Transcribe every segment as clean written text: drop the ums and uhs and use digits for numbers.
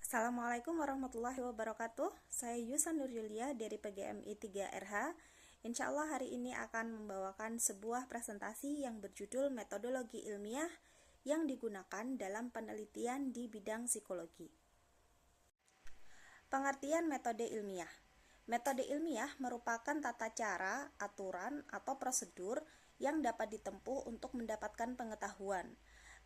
Assalamualaikum warahmatullahi wabarakatuh. Saya Yusa Nur Yulia dari PGMI 3RH. Insya Allah hari ini akan membawakan sebuah presentasi yang berjudul metodologi ilmiah yang digunakan dalam penelitian di bidang psikologi. Pengertian metode ilmiah. Metode ilmiah merupakan tata cara, aturan, atau prosedur yang dapat ditempuh untuk mendapatkan pengetahuan.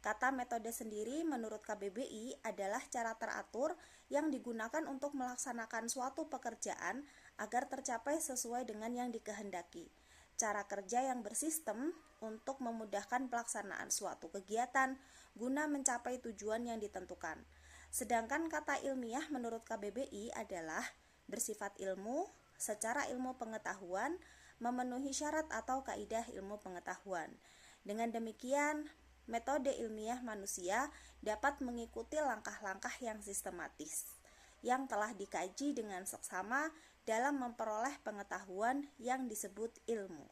Kata metode sendiri menurut KBBI adalah cara teratur yang digunakan untuk melaksanakan suatu pekerjaan agar tercapai sesuai dengan yang dikehendaki. Cara kerja yang bersistem untuk memudahkan pelaksanaan suatu kegiatan guna mencapai tujuan yang ditentukan. Sedangkan kata ilmiah menurut KBBI adalah bersifat ilmu, secara ilmu pengetahuan, memenuhi syarat atau kaidah ilmu pengetahuan. Dengan demikian, metode ilmiah manusia dapat mengikuti langkah-langkah yang sistematis yang telah dikaji dengan seksama dalam memperoleh pengetahuan yang disebut ilmu.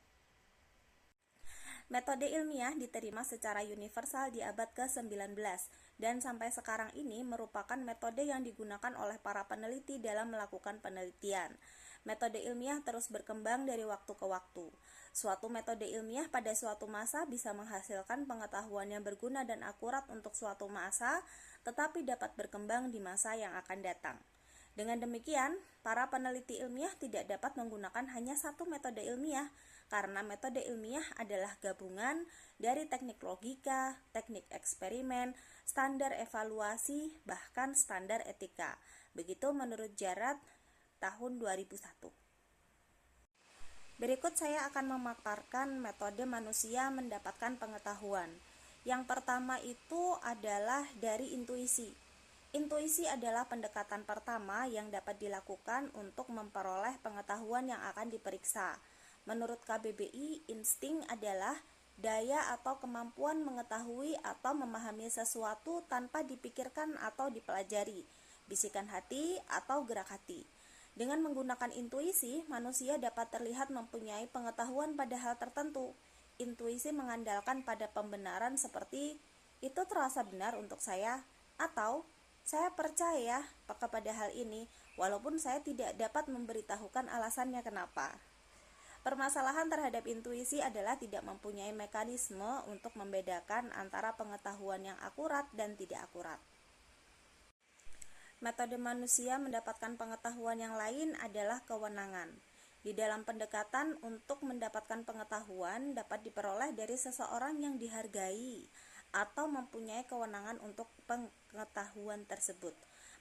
Metode ilmiah diterima secara universal di abad ke-19 dan sampai sekarang ini merupakan metode yang digunakan oleh para peneliti dalam melakukan penelitian. Metode ilmiah terus berkembang dari waktu ke waktu. Suatu metode ilmiah pada suatu masa bisa menghasilkan pengetahuan yang berguna dan akurat untuk suatu masa, tetapi dapat berkembang di masa yang akan datang. Dengan demikian, para peneliti ilmiah tidak dapat menggunakan hanya satu metode ilmiah, karena metode ilmiah adalah gabungan dari teknik logika, teknik eksperimen, standar evaluasi, bahkan standar etika. Begitu menurut Jarrad tahun 2001. Berikut saya akan memaparkan metode manusia mendapatkan pengetahuan. Yang pertama itu adalah dari intuisi. Intuisi adalah pendekatan pertama yang dapat dilakukan untuk memperoleh pengetahuan yang akan diperiksa. Menurut KBBI, insting adalah daya atau kemampuan mengetahui atau memahami sesuatu tanpa dipikirkan atau dipelajari, bisikan hati atau gerak hati. Dengan menggunakan intuisi, manusia dapat terlihat mempunyai pengetahuan pada hal tertentu. Intuisi mengandalkan pada pembenaran seperti, itu terasa benar untuk saya, atau saya percaya kepada hal ini, walaupun saya tidak dapat memberitahukan alasannya kenapa. Permasalahan terhadap intuisi adalah tidak mempunyai mekanisme untuk membedakan antara pengetahuan yang akurat dan tidak akurat. Metode manusia mendapatkan pengetahuan yang lain adalah kewenangan. Di dalam pendekatan untuk mendapatkan pengetahuan dapat diperoleh dari seseorang yang dihargai atau mempunyai kewenangan untuk pengetahuan tersebut.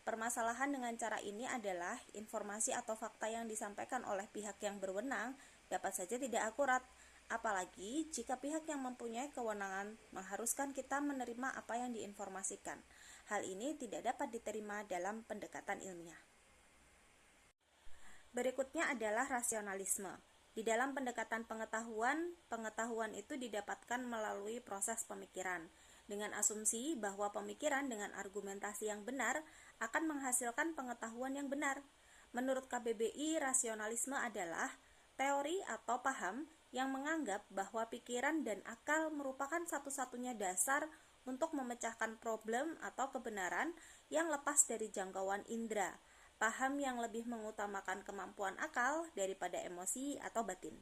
Permasalahan dengan cara ini adalah informasi atau fakta yang disampaikan oleh pihak yang berwenang dapat saja tidak akurat, apalagi jika pihak yang mempunyai kewenangan mengharuskan kita menerima apa yang diinformasikan. Hal ini tidak dapat diterima dalam pendekatan ilmiah. Berikutnya adalah rasionalisme. Di dalam pendekatan pengetahuan itu didapatkan melalui proses pemikiran, dengan asumsi bahwa pemikiran dengan argumentasi yang benar akan menghasilkan pengetahuan yang benar. Menurut KBBI, rasionalisme adalah teori atau paham yang menganggap bahwa pikiran dan akal merupakan satu-satunya dasar untuk memecahkan problem atau kebenaran yang lepas dari jangkauan indera. Paham yang lebih mengutamakan kemampuan akal daripada emosi atau batin.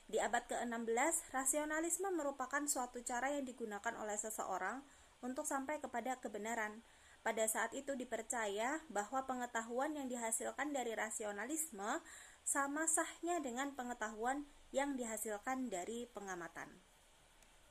Di abad ke-16, rasionalisme merupakan suatu cara yang digunakan oleh seseorang untuk sampai kepada kebenaran. Pada saat itu dipercaya bahwa pengetahuan yang dihasilkan dari rasionalisme sama sahnya dengan pengetahuan yang dihasilkan dari pengamatan.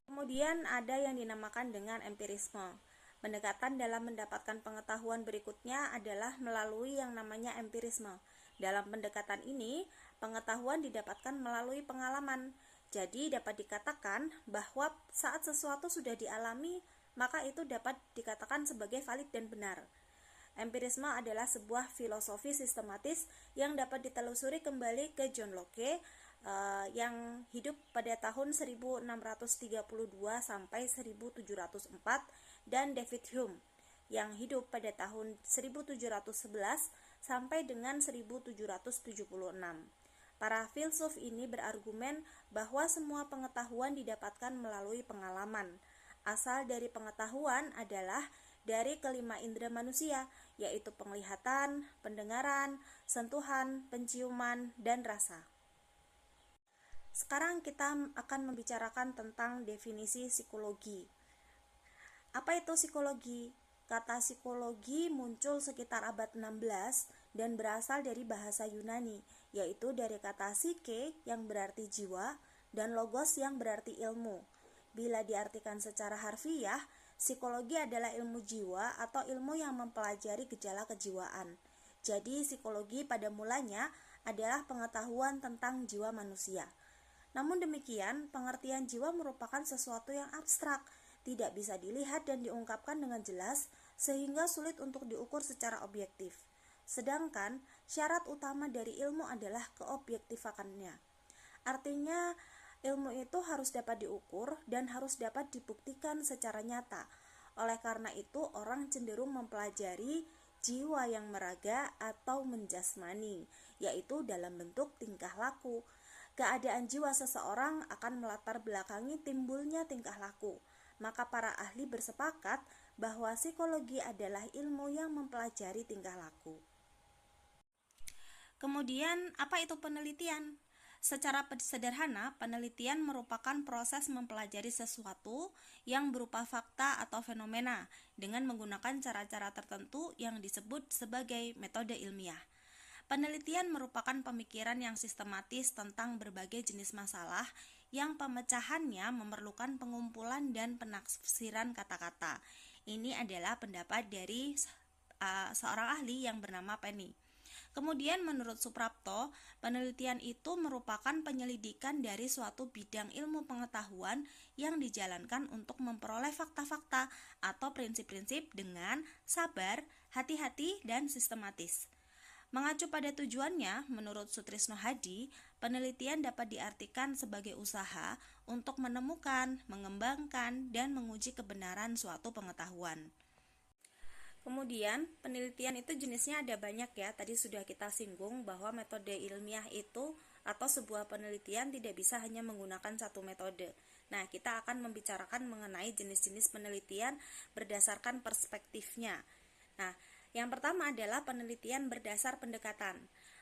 Kemudian ada yang dinamakan dengan empirisme. Pendekatan dalam mendapatkan pengetahuan berikutnya adalah melalui yang namanya empirisme. Dalam pendekatan ini, pengetahuan didapatkan melalui pengalaman. Jadi dapat dikatakan bahwa saat sesuatu sudah dialami, maka itu dapat dikatakan sebagai valid dan benar. Empirisme adalah sebuah filosofi sistematis yang dapat ditelusuri kembali ke John Locke yang hidup pada tahun 1632 sampai 1704 dan David Hume yang hidup pada tahun 1711 sampai dengan 1776. Para filsuf ini berargumen bahwa semua pengetahuan didapatkan melalui pengalaman. Asal dari pengetahuan adalah dari kelima indera manusia, yaitu penglihatan, pendengaran, sentuhan, penciuman, dan rasa. Sekarang kita akan membicarakan tentang definisi psikologi. Apa itu psikologi? Kata psikologi muncul sekitar abad 16 dan berasal dari bahasa Yunani, yaitu dari kata psyche yang berarti jiwa dan logos yang berarti ilmu. Bila diartikan secara harfiah, psikologi adalah ilmu jiwa atau ilmu yang mempelajari gejala kejiwaan. Jadi psikologi pada mulanya adalah pengetahuan tentang jiwa manusia. Namun demikian, pengertian jiwa merupakan sesuatu yang abstrak, tidak bisa dilihat dan diungkapkan dengan jelas, sehingga sulit untuk diukur secara objektif. Sedangkan, syarat utama dari ilmu adalah keobjektifannya. Artinya, ilmu itu harus dapat diukur dan harus dapat dibuktikan secara nyata. Oleh karena itu, orang cenderung mempelajari jiwa yang meraga atau menjasmani, yaitu dalam bentuk tingkah laku. Keadaan jiwa seseorang akan melatar belakangi timbulnya tingkah laku. Maka para ahli bersepakat bahwa psikologi adalah ilmu yang mempelajari tingkah laku. Kemudian, apa itu penelitian? Secara sederhana, penelitian merupakan proses mempelajari sesuatu yang berupa fakta atau fenomena dengan menggunakan cara-cara tertentu yang disebut sebagai metode ilmiah. Penelitian merupakan pemikiran yang sistematis tentang berbagai jenis masalah yang pemecahannya memerlukan pengumpulan dan penafsiran kata-kata. Ini adalah pendapat dari seorang ahli yang bernama Penny. Kemudian menurut Suprapto, penelitian itu merupakan penyelidikan dari suatu bidang ilmu pengetahuan yang dijalankan untuk memperoleh fakta-fakta atau prinsip-prinsip dengan sabar, hati-hati, dan sistematis. Mengacu pada tujuannya, menurut Sutrisno Hadi, penelitian dapat diartikan sebagai usaha untuk menemukan, mengembangkan, dan menguji kebenaran suatu pengetahuan. Kemudian, penelitian itu jenisnya ada banyak ya. Tadi sudah kita singgung bahwa metode ilmiah itu atau sebuah penelitian tidak bisa hanya menggunakan satu metode. Nah, kita akan membicarakan mengenai jenis-jenis penelitian berdasarkan perspektifnya. Nah, yang pertama adalah penelitian berdasar pendekatan.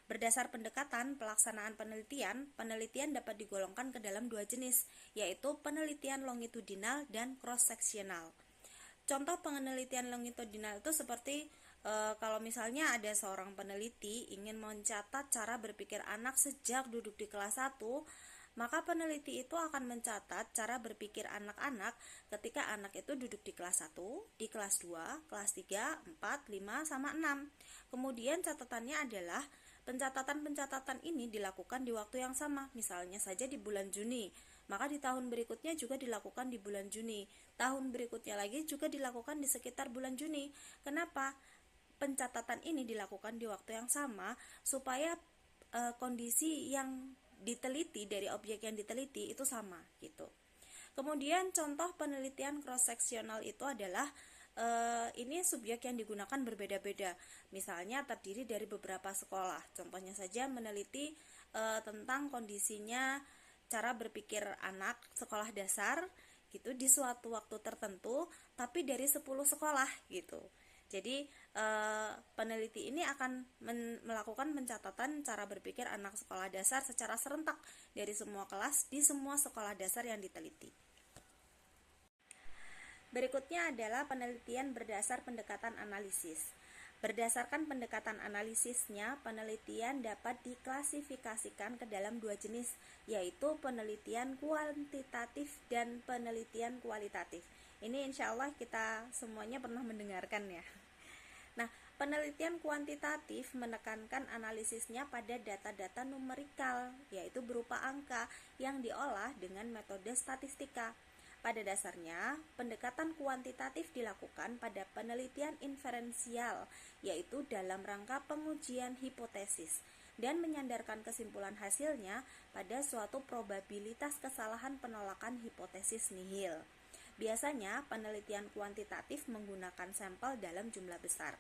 Berdasar pendekatan pelaksanaan penelitian, penelitian dapat digolongkan ke dalam dua jenis, yaitu penelitian longitudinal dan cross-sectional. Contoh penelitian longitudinal itu seperti kalau misalnya ada seorang peneliti ingin mencatat cara berpikir anak sejak duduk di kelas 1, maka peneliti itu akan mencatat cara berpikir anak-anak ketika anak itu duduk di kelas 1, di kelas 2, kelas 3, 4, 5, sama 6. Kemudian catatannya adalah pencatatan-pencatatan ini dilakukan di waktu yang sama, misalnya saja di bulan Juni. Maka di tahun berikutnya juga dilakukan di bulan Juni. Tahun berikutnya lagi juga dilakukan di sekitar bulan Juni. Kenapa? Pencatatan ini dilakukan di waktu yang sama supaya kondisi yang diteliti dari objek yang diteliti itu sama gitu. Kemudian contoh penelitian cross-sectional itu adalah ini subjek yang digunakan berbeda-beda. Misalnya terdiri dari beberapa sekolah. Contohnya saja meneliti tentang kondisinya cara berpikir anak sekolah dasar gitu di suatu waktu tertentu, tapi dari 10 sekolah gitu. Jadi peneliti ini akan melakukan pencatatan cara berpikir anak sekolah dasar secara serentak dari semua kelas di semua sekolah dasar yang diteliti. Berikutnya adalah penelitian berdasar pendekatan analisis. Berdasarkan pendekatan analisisnya, penelitian dapat diklasifikasikan ke dalam dua jenis, yaitu penelitian kuantitatif dan penelitian kualitatif. Ini insya Allah kita semuanya pernah mendengarkan ya. Nah, penelitian kuantitatif menekankan analisisnya pada data-data numerikal, yaitu berupa angka yang diolah dengan metode statistika. Pada dasarnya, pendekatan kuantitatif dilakukan pada penelitian inferensial, yaitu dalam rangka pengujian hipotesis, dan menyandarkan kesimpulan hasilnya pada suatu probabilitas kesalahan penolakan hipotesis nihil. Biasanya, penelitian kuantitatif menggunakan sampel dalam jumlah besar.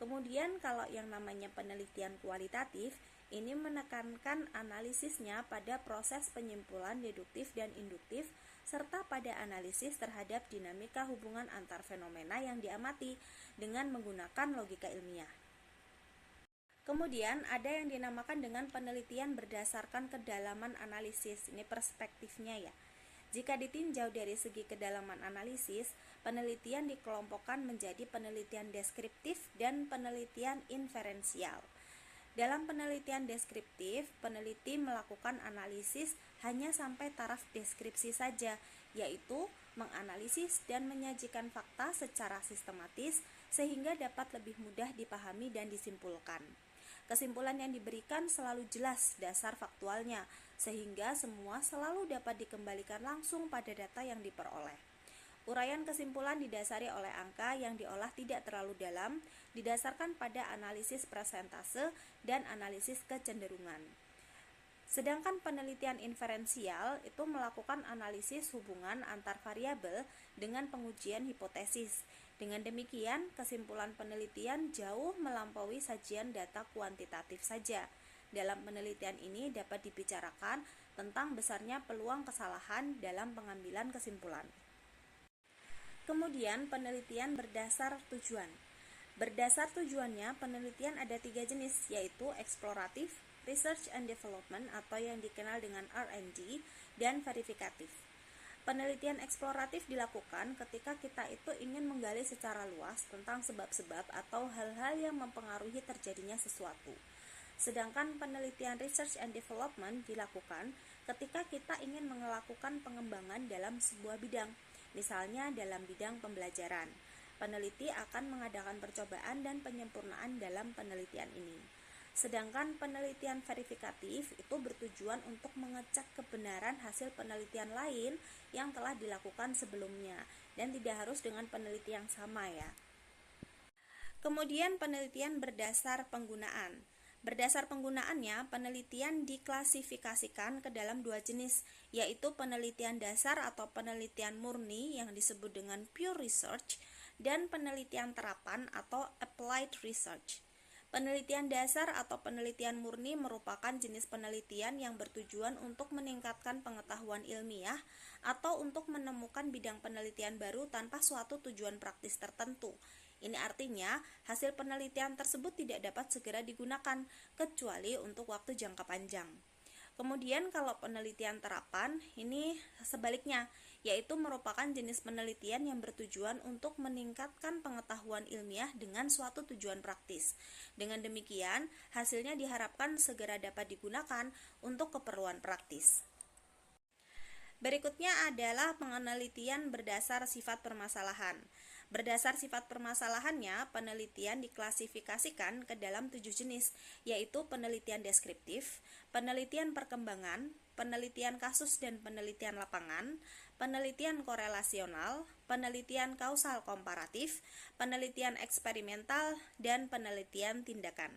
Kemudian, kalau yang namanya penelitian kualitatif, ini menekankan analisisnya pada proses penyimpulan deduktif dan induktif serta pada analisis terhadap dinamika hubungan antar fenomena yang diamati dengan menggunakan logika ilmiah. Kemudian ada yang dinamakan dengan penelitian berdasarkan kedalaman analisis. Ini perspektifnya ya. Jika ditinjau dari segi kedalaman analisis, penelitian dikelompokkan menjadi penelitian deskriptif dan penelitian inferensial. Dalam penelitian deskriptif, peneliti melakukan analisis hanya sampai taraf deskripsi saja, yaitu menganalisis dan menyajikan fakta secara sistematis sehingga dapat lebih mudah dipahami dan disimpulkan. Kesimpulan yang diberikan selalu jelas dasar faktualnya, sehingga semua selalu dapat dikembalikan langsung pada data yang diperoleh. Uraian kesimpulan didasari oleh angka yang diolah tidak terlalu dalam, didasarkan pada analisis persentase dan analisis kecenderungan. Sedangkan penelitian inferensial itu melakukan analisis hubungan antar variabel dengan pengujian hipotesis. Dengan demikian, kesimpulan penelitian jauh melampaui sajian data kuantitatif saja. Dalam penelitian ini dapat dibicarakan tentang besarnya peluang kesalahan dalam pengambilan kesimpulan. Kemudian penelitian berdasar tujuan. Berdasar tujuannya, penelitian ada 3 jenis, yaitu eksploratif, research and development atau yang dikenal dengan R&D, dan verifikatif. Penelitian eksploratif dilakukan ketika kita itu ingin menggali secara luas tentang sebab-sebab atau hal-hal yang mempengaruhi terjadinya sesuatu. Sedangkan penelitian research and development dilakukan ketika kita ingin melakukan pengembangan dalam sebuah bidang, misalnya dalam bidang pembelajaran. Peneliti akan mengadakan percobaan dan penyempurnaan dalam penelitian ini. Sedangkan penelitian verifikatif itu bertujuan untuk mengecek kebenaran hasil penelitian lain yang telah dilakukan sebelumnya dan tidak harus dengan peneliti yang sama ya. Kemudian penelitian berdasar penggunaan. Berdasar penggunaannya, penelitian diklasifikasikan ke dalam 2 jenis, yaitu penelitian dasar atau penelitian murni yang disebut dengan pure research dan penelitian terapan atau applied research. Penelitian dasar atau penelitian murni merupakan jenis penelitian yang bertujuan untuk meningkatkan pengetahuan ilmiah atau untuk menemukan bidang penelitian baru tanpa suatu tujuan praktis tertentu. Ini artinya hasil penelitian tersebut tidak dapat segera digunakan, kecuali untuk waktu jangka panjang. Kemudian kalau penelitian terapan, ini sebaliknya, yaitu merupakan jenis penelitian yang bertujuan untuk meningkatkan pengetahuan ilmiah dengan suatu tujuan praktis. Dengan demikian, hasilnya diharapkan segera dapat digunakan untuk keperluan praktis. Berikutnya adalah penelitian berdasar sifat permasalahan. Berdasar sifat permasalahannya, penelitian diklasifikasikan ke dalam 7 jenis, yaitu penelitian deskriptif, penelitian perkembangan, penelitian kasus dan penelitian lapangan, penelitian korelasional, penelitian kausal komparatif, penelitian eksperimental, dan penelitian tindakan.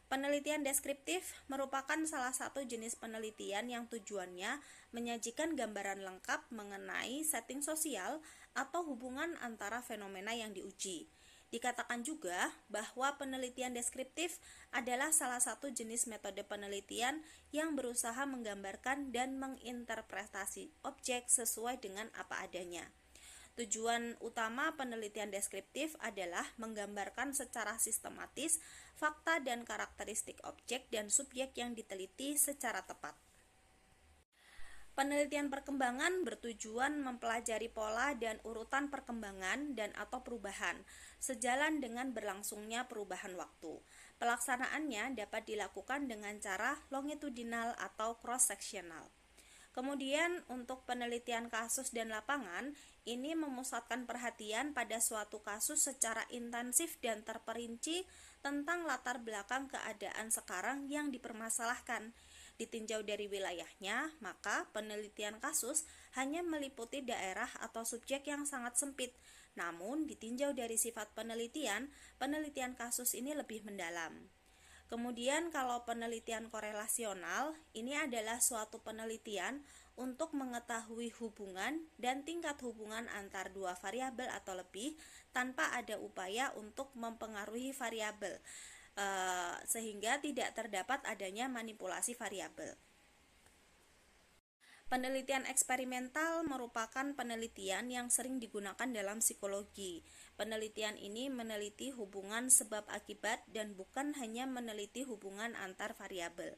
Penelitian deskriptif merupakan salah satu jenis penelitian yang tujuannya menyajikan gambaran lengkap mengenai setting sosial atau hubungan antara fenomena yang diuji. Dikatakan juga bahwa penelitian deskriptif adalah salah satu jenis metode penelitian yang berusaha menggambarkan dan menginterpretasi objek sesuai dengan apa adanya. Tujuan utama penelitian deskriptif adalah menggambarkan secara sistematis fakta dan karakteristik objek dan subjek yang diteliti secara tepat. Penelitian perkembangan bertujuan mempelajari pola dan urutan perkembangan dan atau perubahan sejalan dengan berlangsungnya perubahan waktu. Pelaksanaannya dapat dilakukan dengan cara longitudinal atau cross-sectional. Kemudian untuk penelitian kasus dan lapangan, ini memusatkan perhatian pada suatu kasus secara intensif dan terperinci tentang latar belakang keadaan sekarang yang dipermasalahkan. Ditinjau dari wilayahnya, maka penelitian kasus hanya meliputi daerah atau subjek yang sangat sempit. Namun, ditinjau dari sifat penelitian, penelitian kasus ini lebih mendalam. Kemudian kalau penelitian korelasional, ini adalah suatu penelitian untuk mengetahui hubungan dan tingkat hubungan antar 2 variabel atau lebih tanpa ada upaya untuk mempengaruhi variabel, sehingga tidak terdapat adanya manipulasi variabel. Penelitian eksperimental merupakan penelitian yang sering digunakan dalam psikologi. Penelitian ini meneliti hubungan sebab akibat dan bukan hanya meneliti hubungan antar variabel.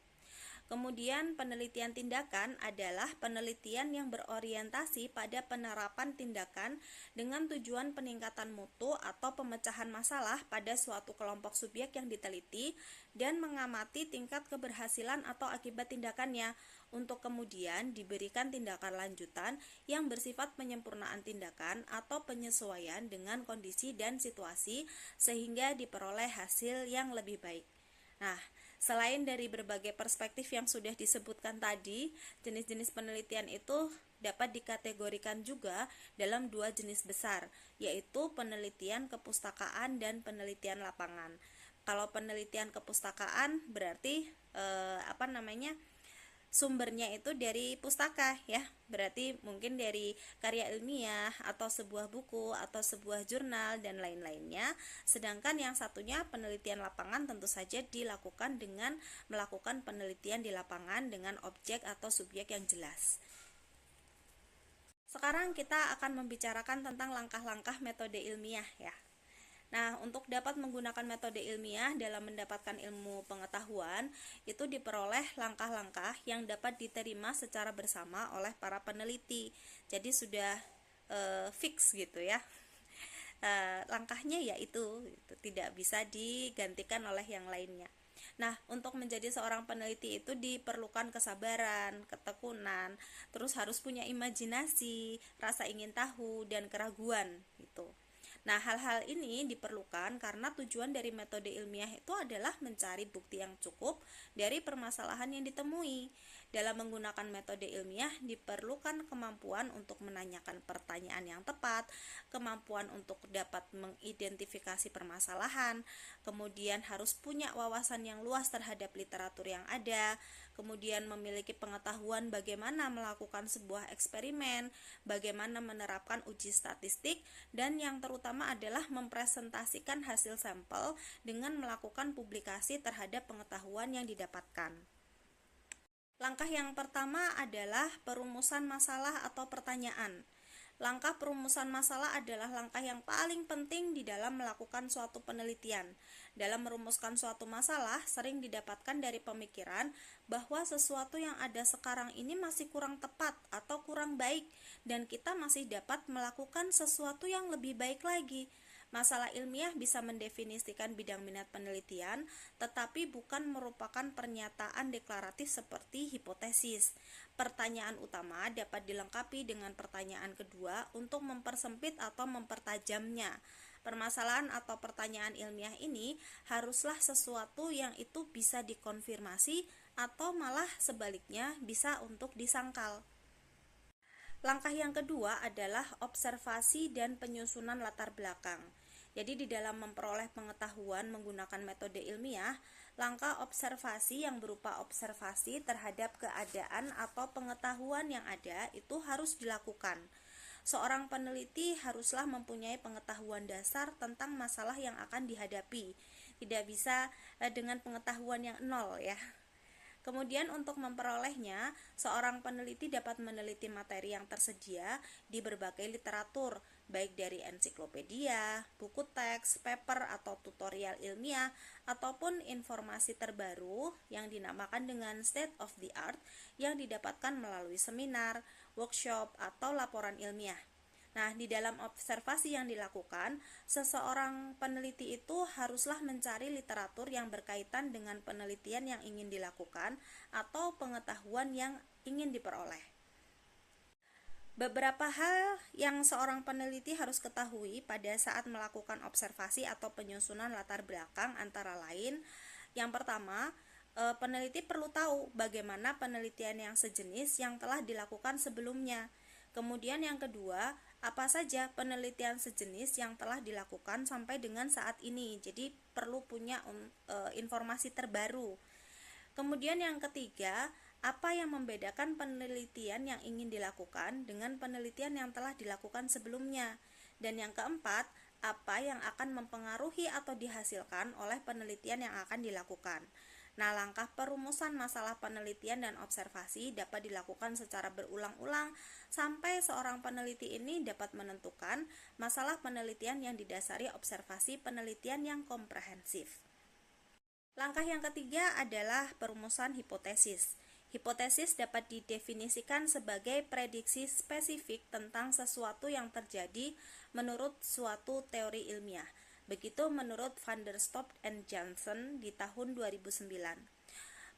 Kemudian penelitian tindakan adalah penelitian yang berorientasi pada penerapan tindakan dengan tujuan peningkatan mutu atau pemecahan masalah pada suatu kelompok subjek yang diteliti dan mengamati tingkat keberhasilan atau akibat tindakannya untuk kemudian diberikan tindakan lanjutan yang bersifat penyempurnaan tindakan atau penyesuaian dengan kondisi dan situasi sehingga diperoleh hasil yang lebih baik. Nah, selain dari berbagai perspektif yang sudah disebutkan tadi, jenis-jenis penelitian itu dapat dikategorikan juga dalam dua jenis besar, yaitu penelitian kepustakaan dan penelitian lapangan. Kalau penelitian kepustakaan berarti sumbernya itu dari pustaka ya, berarti mungkin dari karya ilmiah atau sebuah buku atau sebuah jurnal dan lain-lainnya. Sedangkan yang satunya penelitian lapangan tentu saja dilakukan dengan melakukan penelitian di lapangan dengan objek atau subjek yang jelas. Sekarang kita akan membicarakan tentang langkah-langkah metode ilmiah ya. Nah, untuk dapat menggunakan metode ilmiah dalam mendapatkan ilmu pengetahuan, itu diperoleh langkah-langkah yang dapat diterima secara bersama oleh para peneliti. Jadi sudah fix gitu ya. Langkahnya yaitu tidak bisa digantikan oleh yang lainnya. Nah, untuk menjadi seorang peneliti itu diperlukan kesabaran, ketekunan, terus harus punya imajinasi, rasa ingin tahu, dan keraguan gitu. Nah, hal-hal ini diperlukan karena tujuan dari metode ilmiah itu adalah mencari bukti yang cukup dari permasalahan yang ditemui. Dalam menggunakan metode ilmiah diperlukan kemampuan untuk menanyakan pertanyaan yang tepat, kemampuan untuk dapat mengidentifikasi permasalahan, kemudian harus punya wawasan yang luas terhadap literatur yang ada, kemudian memiliki pengetahuan bagaimana melakukan sebuah eksperimen, bagaimana menerapkan uji statistik, dan yang terutama adalah mempresentasikan hasil sampel dengan melakukan publikasi terhadap pengetahuan yang didapatkan. Langkah yang pertama adalah perumusan masalah atau pertanyaan. Langkah perumusan masalah adalah langkah yang paling penting di dalam melakukan suatu penelitian. Dalam merumuskan suatu masalah, sering didapatkan dari pemikiran bahwa sesuatu yang ada sekarang ini masih kurang tepat atau kurang baik, dan kita masih dapat melakukan sesuatu yang lebih baik lagi. Masalah ilmiah bisa mendefinisikan bidang minat penelitian, tetapi bukan merupakan pernyataan deklaratif seperti hipotesis. Pertanyaan utama dapat dilengkapi dengan pertanyaan kedua untuk mempersempit atau mempertajamnya. Permasalahan atau pertanyaan ilmiah ini haruslah sesuatu yang itu bisa dikonfirmasi atau malah sebaliknya bisa untuk disangkal. Langkah yang kedua adalah observasi dan penyusunan latar belakang. Jadi di dalam memperoleh pengetahuan menggunakan metode ilmiah, langkah observasi yang berupa observasi terhadap keadaan atau pengetahuan yang ada itu harus dilakukan. Seorang peneliti haruslah mempunyai pengetahuan dasar tentang masalah yang akan dihadapi. Tidak bisa dengan pengetahuan yang nol ya. Kemudian untuk memperolehnya, seorang peneliti dapat meneliti materi yang tersedia di berbagai literatur, baik dari ensiklopedia, buku teks, paper atau tutorial ilmiah, ataupun informasi terbaru yang dinamakan dengan state of the art yang didapatkan melalui seminar, workshop, atau laporan ilmiah. Nah, di dalam observasi yang dilakukan, seseorang peneliti itu haruslah mencari literatur yang berkaitan dengan penelitian yang ingin dilakukan atau pengetahuan yang ingin diperoleh. Beberapa hal yang seorang peneliti harus ketahui pada saat melakukan observasi atau penyusunan latar belakang antara lain, yang pertama, peneliti perlu tahu bagaimana penelitian yang sejenis yang telah dilakukan sebelumnya. Kemudian yang kedua, apa saja penelitian sejenis yang telah dilakukan sampai dengan saat ini. Jadi perlu punya informasi terbaru. Kemudian yang ketiga, apa yang membedakan penelitian yang ingin dilakukan dengan penelitian yang telah dilakukan sebelumnya. Dan yang keempat, apa yang akan mempengaruhi atau dihasilkan oleh penelitian yang akan dilakukan. Nah, langkah perumusan masalah penelitian dan observasi dapat dilakukan secara berulang-ulang sampai seorang peneliti ini dapat menentukan masalah penelitian yang didasari observasi penelitian yang komprehensif. Langkah yang ketiga adalah perumusan hipotesis. Hipotesis dapat didefinisikan sebagai prediksi spesifik tentang sesuatu yang terjadi menurut suatu teori ilmiah. Begitu menurut van der Stoep and Janssen di tahun 2009.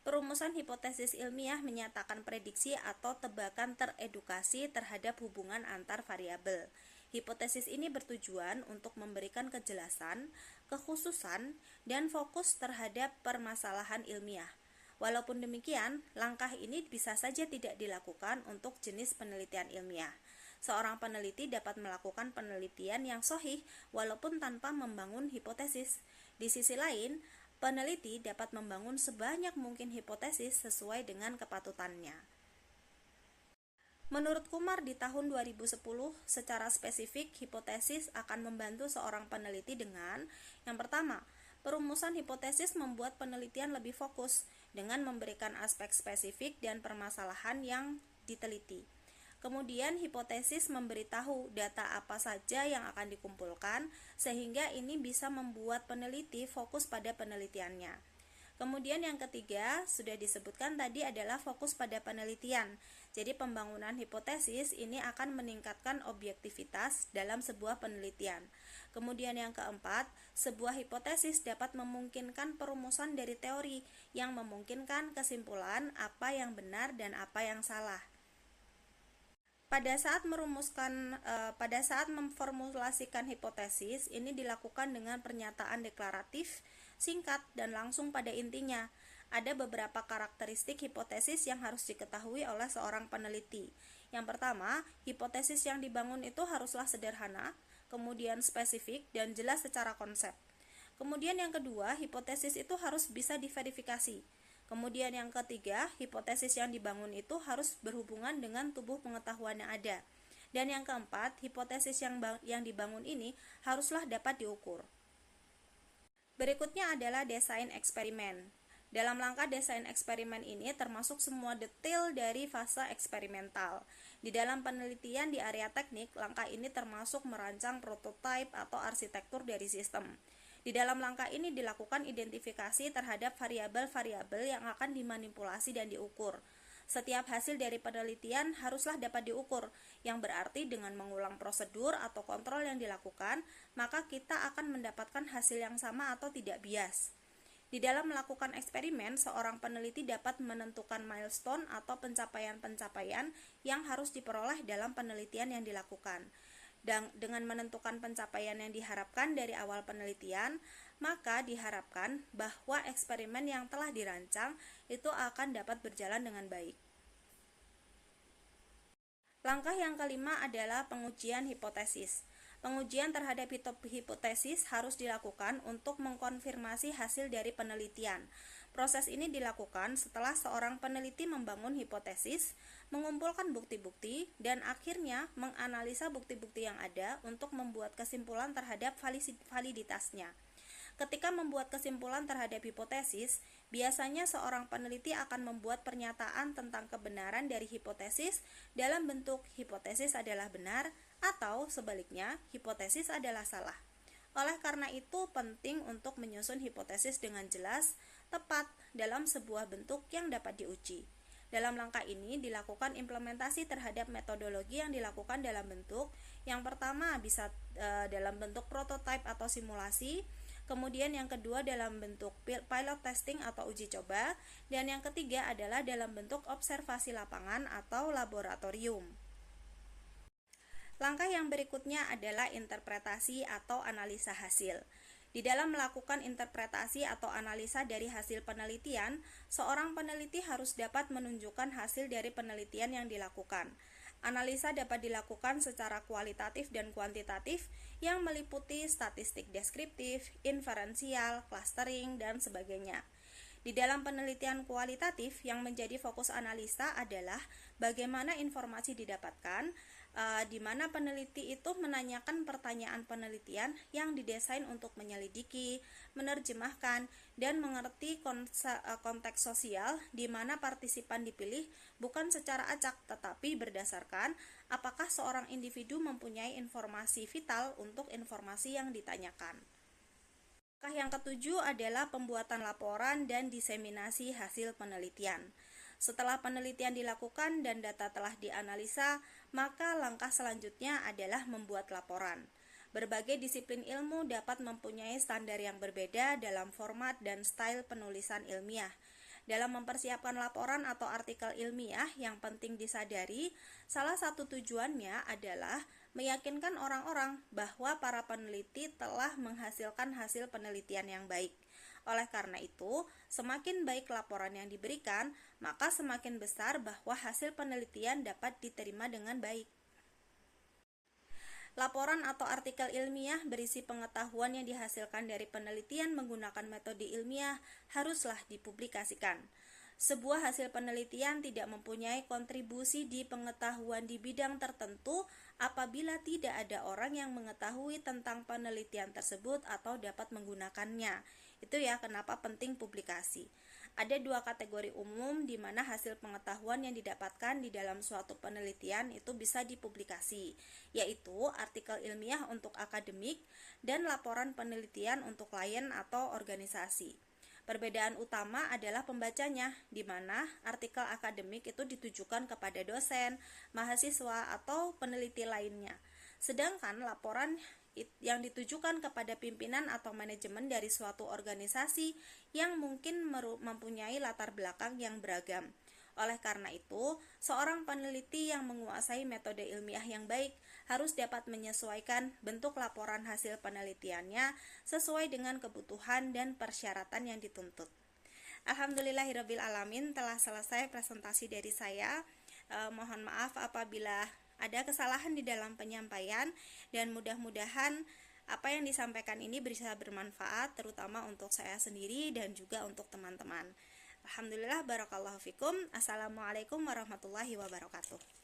Perumusan hipotesis ilmiah menyatakan prediksi atau tebakan teredukasi terhadap hubungan antar variabel. Hipotesis ini bertujuan untuk memberikan kejelasan, kekhususan, dan fokus terhadap permasalahan ilmiah. Walaupun demikian, langkah ini bisa saja tidak dilakukan untuk jenis penelitian ilmiah. Seorang peneliti dapat melakukan penelitian yang sahih walaupun tanpa membangun hipotesis. Di sisi lain, peneliti dapat membangun sebanyak mungkin hipotesis sesuai dengan kepatutannya. Menurut Kumar di tahun 2010, secara spesifik hipotesis akan membantu seorang peneliti dengan yang pertama, perumusan hipotesis membuat penelitian lebih fokus dengan memberikan aspek spesifik dan permasalahan yang diteliti. Kemudian hipotesis memberitahu data apa saja yang akan dikumpulkan sehingga ini bisa membuat peneliti fokus pada penelitiannya. Kemudian yang ketiga sudah disebutkan tadi adalah fokus pada penelitian. Jadi pembangunan hipotesis ini akan meningkatkan objektivitas dalam sebuah penelitian. Kemudian yang keempat, sebuah hipotesis dapat memungkinkan perumusan dari teori yang memungkinkan kesimpulan apa yang benar dan apa yang salah. Pada saat memformulasikan hipotesis, ini dilakukan dengan pernyataan deklaratif, singkat, dan langsung pada intinya. Ada beberapa karakteristik hipotesis yang harus diketahui oleh seorang peneliti. Yang pertama, hipotesis yang dibangun itu haruslah sederhana, kemudian spesifik, dan jelas secara konsep. Kemudian yang kedua, hipotesis itu harus bisa diverifikasi. Kemudian yang ketiga, hipotesis yang dibangun itu harus berhubungan dengan tubuh pengetahuan yang ada. Dan yang keempat, hipotesis yang dibangun ini haruslah dapat diukur. Berikutnya adalah desain eksperimen. Dalam langkah desain eksperimen ini termasuk semua detail dari fase eksperimental. Di dalam penelitian di area teknik, langkah ini termasuk merancang prototipe atau arsitektur dari sistem. Di dalam langkah ini dilakukan identifikasi terhadap variabel-variabel yang akan dimanipulasi dan diukur. Setiap hasil dari penelitian haruslah dapat diukur, yang berarti dengan mengulang prosedur atau kontrol yang dilakukan, maka kita akan mendapatkan hasil yang sama atau tidak bias. Di dalam melakukan eksperimen, seorang peneliti dapat menentukan milestone atau pencapaian-pencapaian yang harus diperoleh dalam penelitian yang dilakukan. Dan dengan menentukan pencapaian yang diharapkan dari awal penelitian, maka diharapkan bahwa eksperimen yang telah dirancang itu akan dapat berjalan dengan baik. Langkah yang kelima adalah pengujian hipotesis. Pengujian terhadap hipotesis harus dilakukan untuk mengkonfirmasi hasil dari penelitian. Proses ini dilakukan setelah seorang peneliti membangun hipotesis, mengumpulkan bukti-bukti, dan akhirnya menganalisa bukti-bukti yang ada untuk membuat kesimpulan terhadap validitasnya. Ketika membuat kesimpulan terhadap hipotesis, biasanya seorang peneliti akan membuat pernyataan tentang kebenaran dari hipotesis dalam bentuk hipotesis adalah benar atau sebaliknya hipotesis adalah salah. Oleh karena itu penting untuk menyusun hipotesis dengan jelas, tepat dalam sebuah bentuk yang dapat diuji. Dalam langkah ini dilakukan implementasi terhadap metodologi yang dilakukan dalam bentuk yang pertama bisa dalam bentuk prototipe atau simulasi, kemudian yang kedua dalam bentuk pilot testing atau uji coba, dan yang ketiga adalah dalam bentuk observasi lapangan atau laboratorium. Langkah yang berikutnya adalah interpretasi atau analisa hasil. Di dalam melakukan interpretasi atau analisa dari hasil penelitian, seorang peneliti harus dapat menunjukkan hasil dari penelitian yang dilakukan. Analisa dapat dilakukan secara kualitatif dan kuantitatif yang meliputi statistik deskriptif, inferensial, clustering, dan sebagainya. Di dalam penelitian kualitatif yang menjadi fokus analisa adalah bagaimana informasi didapatkan, di mana peneliti itu menanyakan pertanyaan penelitian yang didesain untuk menyelidiki, menerjemahkan, dan mengerti konteks sosial di mana partisipan dipilih bukan secara acak, tetapi berdasarkan apakah seorang individu mempunyai informasi vital untuk informasi yang ditanyakan. Langkah yang ketujuh adalah pembuatan laporan dan diseminasi hasil penelitian. Setelah penelitian dilakukan dan data telah dianalisa, maka langkah selanjutnya adalah membuat laporan. Berbagai disiplin ilmu dapat mempunyai standar yang berbeda dalam format dan style penulisan ilmiah. Dalam mempersiapkan laporan atau artikel ilmiah, yang penting disadari, salah satu tujuannya adalah meyakinkan orang-orang bahwa para peneliti telah menghasilkan hasil penelitian yang baik. Oleh karena itu, semakin baik laporan yang diberikan, maka semakin besar bahwa hasil penelitian dapat diterima dengan baik. Laporan atau artikel ilmiah berisi pengetahuan yang dihasilkan dari penelitian menggunakan metode ilmiah haruslah dipublikasikan. Sebuah hasil penelitian tidak mempunyai kontribusi di pengetahuan di bidang tertentu apabila tidak ada orang yang mengetahui tentang penelitian tersebut atau dapat menggunakannya. Itu ya kenapa penting publikasi. Ada dua kategori umum di mana hasil pengetahuan yang didapatkan di dalam suatu penelitian itu bisa dipublikasi, yaitu artikel ilmiah untuk akademik dan laporan penelitian untuk klien atau organisasi. Perbedaan utama adalah pembacanya, di mana artikel akademik itu ditujukan kepada dosen, mahasiswa, atau peneliti lainnya. Sedangkan laporan yang ditujukan kepada pimpinan atau manajemen dari suatu organisasi yang mungkin mempunyai latar belakang yang beragam. Oleh karena itu, seorang peneliti yang menguasai metode ilmiah yang baik harus dapat menyesuaikan bentuk laporan hasil penelitiannya sesuai dengan kebutuhan dan persyaratan yang dituntut. Alhamdulillahirrabbilalamin, telah selesai presentasi dari saya. Mohon maaf apabila ada kesalahan di dalam penyampaian, dan mudah-mudahan apa yang disampaikan ini bisa bermanfaat terutama untuk saya sendiri dan juga untuk teman-teman. Alhamdulillah, barakallahu fikum. Assalamualaikum warahmatullahi wabarakatuh.